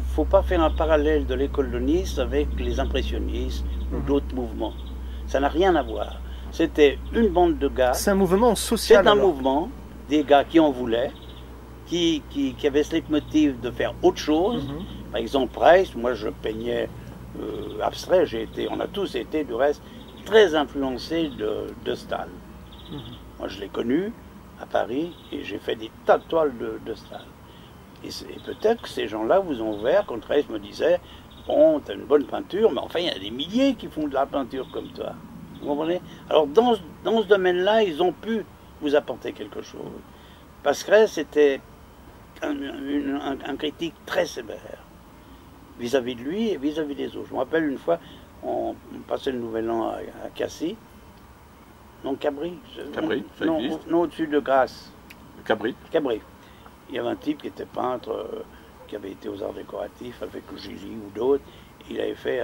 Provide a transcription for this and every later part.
faut pas faire un parallèle de l'école de Nice avec les impressionnistes ou d'autres mouvements. Ça n'a rien à voir. C'était une bande de gars. C'est un mouvement social. C'est un mouvement, des gars qui en voulaient, qui avaient ce leitmotiv de faire autre chose. Par exemple, Price, moi je peignais abstrait, on a tous été du reste très influencés de Stahl. Moi je l'ai connu à Paris et j'ai fait des tas de toiles de Stahl. Et peut-être que ces gens-là vous ont ouvert quand Price me disait bon, tu as une bonne peinture, mais enfin il y a des milliers qui font de la peinture comme toi. Vous comprenez? Alors dans ce domaine-là, ils ont pu vous apporter quelque chose. Pasquerel, c'était un critique très sévère vis-à-vis de lui et vis-à-vis des autres. Je me rappelle une fois, on passait le nouvel an à Cassis, non Cabri, non au-dessus de Grasse. Cabri. Il y avait un type qui était peintre, qui avait été aux arts décoratifs avec Gilly ou d'autres. Il avait fait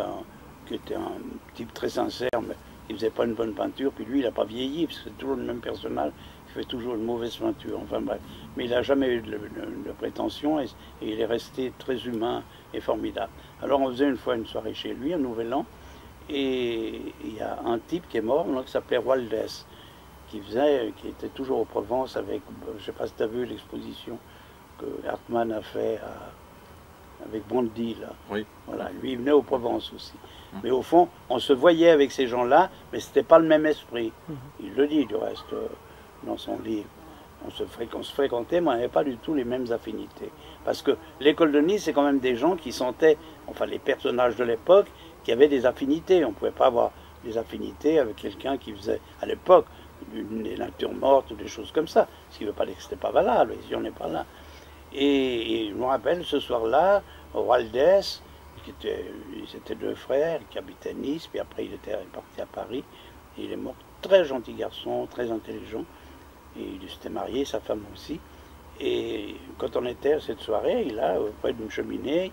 qui était un type très sincère, mais il faisait pas une bonne peinture. Puis lui, il n'a pas vieilli, parce que c'est toujours le même personnage. Il fait toujours une mauvaise peinture. Enfin bref, mais il n'a jamais eu de prétention et il est resté très humain et formidable. Alors on faisait une fois une soirée chez lui, un nouvel an, et il y a un type qui est mort, qui s'appelait Waldès, qui était toujours au Provence avec, je ne sais pas si tu as vu l'exposition que Hartmann a fait avec Bondy, là. Oui. Voilà, lui il venait au Provence aussi. Mais au fond, on se voyait avec ces gens-là, mais c'était pas le même esprit. Il le dit du reste dans son livre. On se fréquentait, mais on n'avait pas du tout les mêmes affinités. Parce que l'école de Nice, c'est quand même des gens qui sentaient, enfin les personnages de l'époque, qui avaient des affinités. On ne pouvait pas avoir des affinités avec quelqu'un qui faisait, à l'époque, des natures mortes ou des choses comme ça. Ce qui ne veut pas dire que ce n'était pas valable, ici on n'est pas là. Et je me rappelle, ce soir-là, Waldès, ils étaient deux frères qui habitaient à Nice, puis après il était parti à Paris, et il est mort, très gentil garçon, très intelligent, et il s'était marié, sa femme aussi. Et quand on était à cette soirée, il a, près d'une cheminée,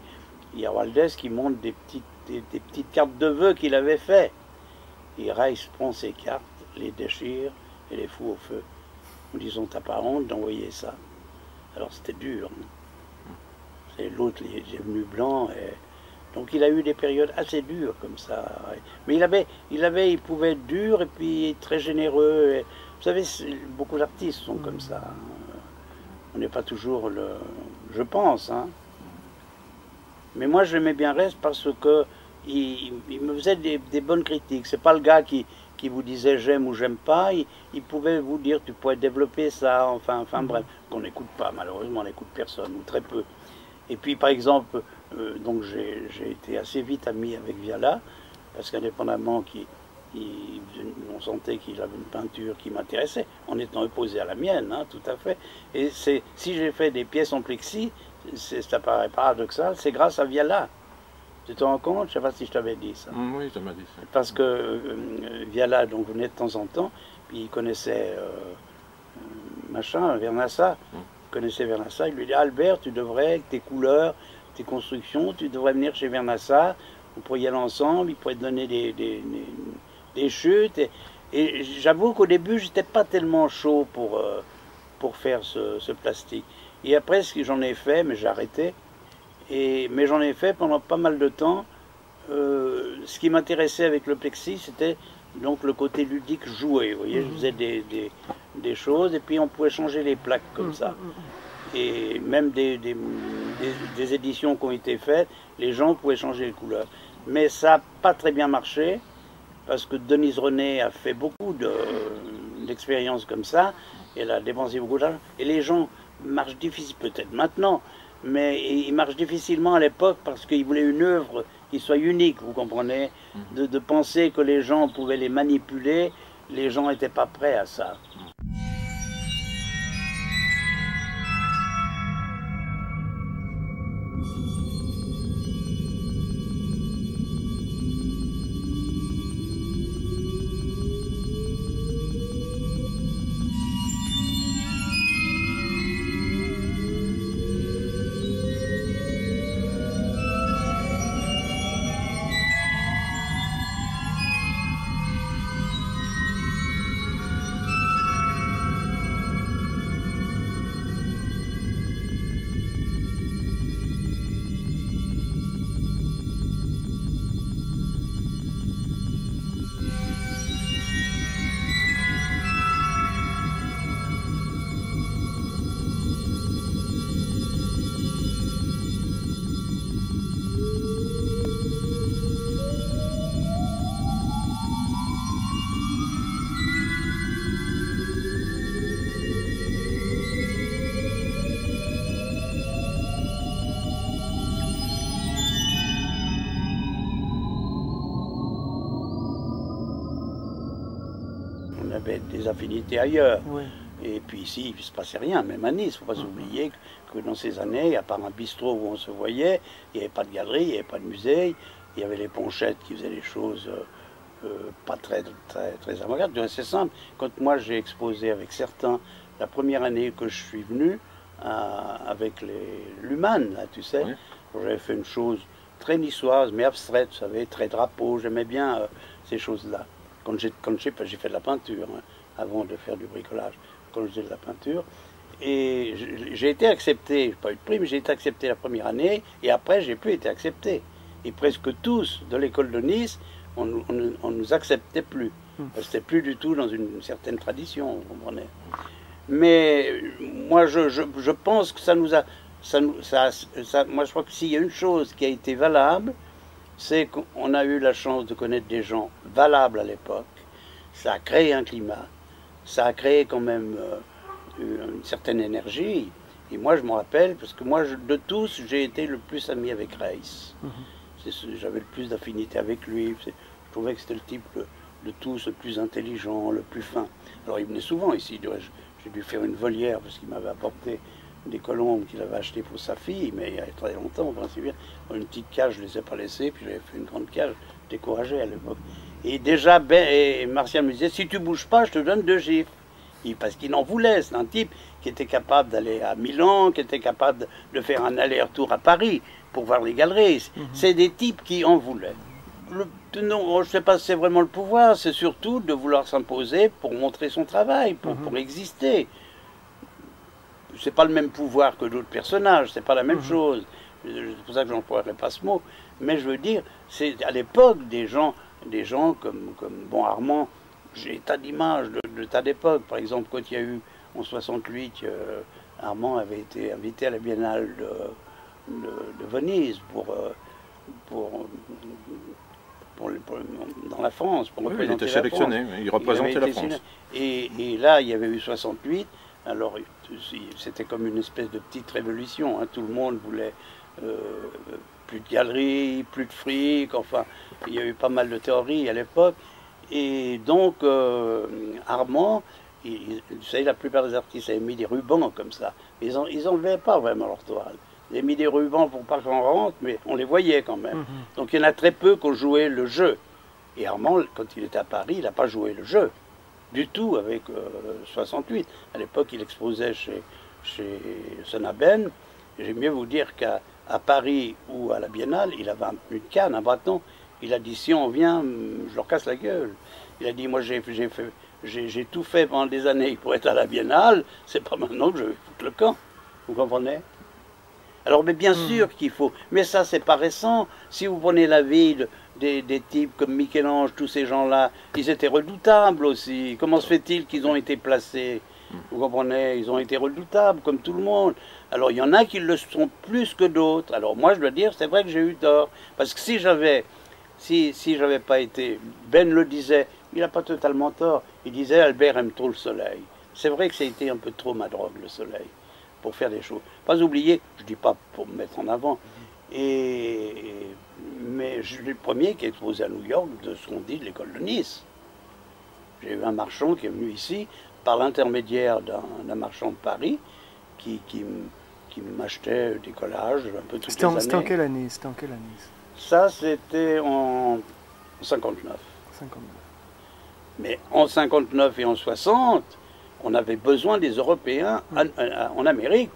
il y a Waldès qui montre des petites cartes de vœux qu'il avait fait. Et Reiss prend ces cartes, les déchire et les fout au feu. Nous disons, t'as pas honte d'envoyer ça. Alors c'était dur. Et l'autre, il est devenu blanc. Et... donc il a eu des périodes assez dures comme ça. Mais il pouvait être dur et puis très généreux. Et, vous savez, beaucoup d'artistes sont comme ça. On n'est pas toujours le... je pense. Hein. Mais moi, j'aimais bien Reiss parce que il me faisait des bonnes critiques. C'est pas le gars qui vous disait j'aime ou j'aime pas. Il pouvait vous dire tu pourrais développer ça. Enfin bref, qu'on n'écoute pas. Malheureusement, on n'écoute personne ou très peu. Et puis, par exemple, donc j'ai été assez vite ami avec Viala parce qu'indépendamment on sentait qu'il avait une peinture qui m'intéressait, en étant opposé à la mienne, hein, tout à fait. Et si j'ai fait des pièces en plexi, ça paraît paradoxal, c'est grâce à Viala. Tu te rends compte? Je ne sais pas si je t'avais dit ça. Oui, tu m'as dit ça. Parce que Viala donc, venait de temps en temps, puis il connaissait Vernassa. Il connaissait Vernassa, il lui dit Albert, tu devrais, avec tes couleurs, tes constructions, tu devrais venir chez Vernassa, vous pourriez y aller ensemble, il pourrait te donner des chutes. Et j'avoue qu'au début, j'étais pas tellement chaud pour faire ce plastique. Et après, ce que j'en ai fait, mais j'ai arrêté, mais j'en ai fait pendant pas mal de temps. Ce qui m'intéressait avec le plexi, c'était donc le côté ludique joué. Vous voyez, je faisais des choses et puis on pouvait changer les plaques comme ça. Et même des éditions qui ont été faites, les gens pouvaient changer les couleurs. Mais ça n'a pas très bien marché parce que Denise René a fait beaucoup d'expériences comme ça. Elle a dépensé beaucoup d'argent. Et les gens marchent difficilement, peut-être maintenant, mais ils marchent difficilement à l'époque parce qu'ils voulaient une œuvre qui soit unique, vous comprenez, de penser que les gens pouvaient les manipuler, les gens n'étaient pas prêts à ça. avait des affinités ailleurs. Ouais. Et puis ici, il ne se passait rien, même à Nice. Il ne faut pas oublier que dans ces années, à part un bistrot où on se voyait, il n'y avait pas de galerie, il n'y avait pas de musée, il y avait les ponchettes qui faisaient des choses pas très avant-garde. C'est simple. Quand moi j'ai exposé avec certains, la première année que je suis venu, avec l'Humann, là, tu sais, oui. J'avais fait une chose très niçoise, mais abstraite, vous savez, très drapeau, j'aimais bien ces choses-là. Quand j'ai fait de la peinture, hein, avant de faire du bricolage, quand je faisais de la peinture, et j'ai été accepté, je n'ai pas eu de prix, mais j'ai été accepté la première année, et après j'ai plus été accepté. Et presque tous de l'école de Nice, on nous acceptait plus. C'était plus du tout dans une certaine tradition, vous comprenez. Mais moi, je pense que ça nous a... moi, je crois que s'il y a une chose qui a été valable, c'est qu'on a eu la chance de connaître des gens valables à l'époque. Ça a créé un climat. Ça a créé quand même une certaine énergie. Et moi, je me rappelle, parce que moi, de tous, j'ai été le plus ami avec Reiss. J'avais le plus d'affinité avec lui. Je trouvais que c'était le type de tous le plus intelligent, le plus fin. Alors, il venait souvent ici. J'ai dû faire une volière parce qu'il m'avait apporté des colombes qu'il avait achetées pour sa fille, mais il y a très longtemps, enfin, bien. Une petite cage, je ne les ai pas laissées, puis j'avais fait une grande cage, découragé à l'époque. Et déjà, Martial me disait, si tu ne bouges pas, je te donne 2 gifles. Parce qu'il en voulait, c'est un type qui était capable d'aller à Milan, qui était capable de faire un aller-retour à Paris pour voir les galeries. C'est des types qui en voulaient. Non, je ne sais pas si c'est vraiment le pouvoir, c'est surtout de vouloir s'imposer pour montrer son travail, pour exister. C'est pas le même pouvoir que d'autres personnages, c'est pas la même chose. C'est pour ça que j'emploierai pas ce mot. Mais je veux dire, c'est à l'époque des gens comme bon, Armand, j'ai tas d'images de tas d'époques. Par exemple, quand il y a eu en 68, Armand avait été invité à la Biennale de Venise dans la France, pour représenter il était sélectionné, il représentait la France. Et là, il y avait eu 68, alors c'était comme une espèce de petite révolution, hein. Tout le monde voulait plus de galeries, plus de fric, enfin, il y a eu pas mal de théories à l'époque. Et donc, Armand, vous savez, la plupart des artistes avaient mis des rubans comme ça. Ils n'enlevaient pas vraiment leur toile. Ils avaient mis des rubans pour pas qu'on rentre, mais on les voyait quand même. Donc il y en a très peu qui ont joué le jeu. Et Armand, quand il était à Paris, il n'a pas joué le jeu du tout avec 68. À l'époque, il exposait chez Senaben. J'aime mieux vous dire qu'à Paris ou à la Biennale, il avait une canne, un bâton. Il a dit, si on vient, je leur casse la gueule. Il a dit, moi j'ai tout fait pendant des années pour être à la Biennale, c'est pas maintenant que je vais foutre le camp. Vous comprenez? Alors, mais bien sûr qu'il faut, mais ça c'est pas récent. Si vous prenez la vie des types comme Michel-Ange, tous ces gens-là, ils étaient redoutables aussi. Comment se fait-il qu'ils ont été placés? Vous comprenez? Ils ont été redoutables, comme tout le monde. Alors, il y en a qui le sont plus que d'autres. Alors, moi, je dois dire, c'est vrai que j'ai eu tort. Parce que si j'avais pas été... Ben le disait, il n'a pas totalement tort. Il disait, Albert aime trop le soleil. C'est vrai que ça a été un peu trop ma drogue, le soleil, pour faire des choses. Pas oublier, je ne dis pas pour me mettre en avant, mais je suis le premier qui est exposé à New York de ce qu'on dit de l'école de Nice. J'ai eu un marchand qui est venu ici par l'intermédiaire d'un marchand de Paris qui m'achetait des collages un peu toutes les années. C'était en quelle année? Ça, c'était en 59. Mais en 59 et en 60, on avait besoin des Européens en Amérique.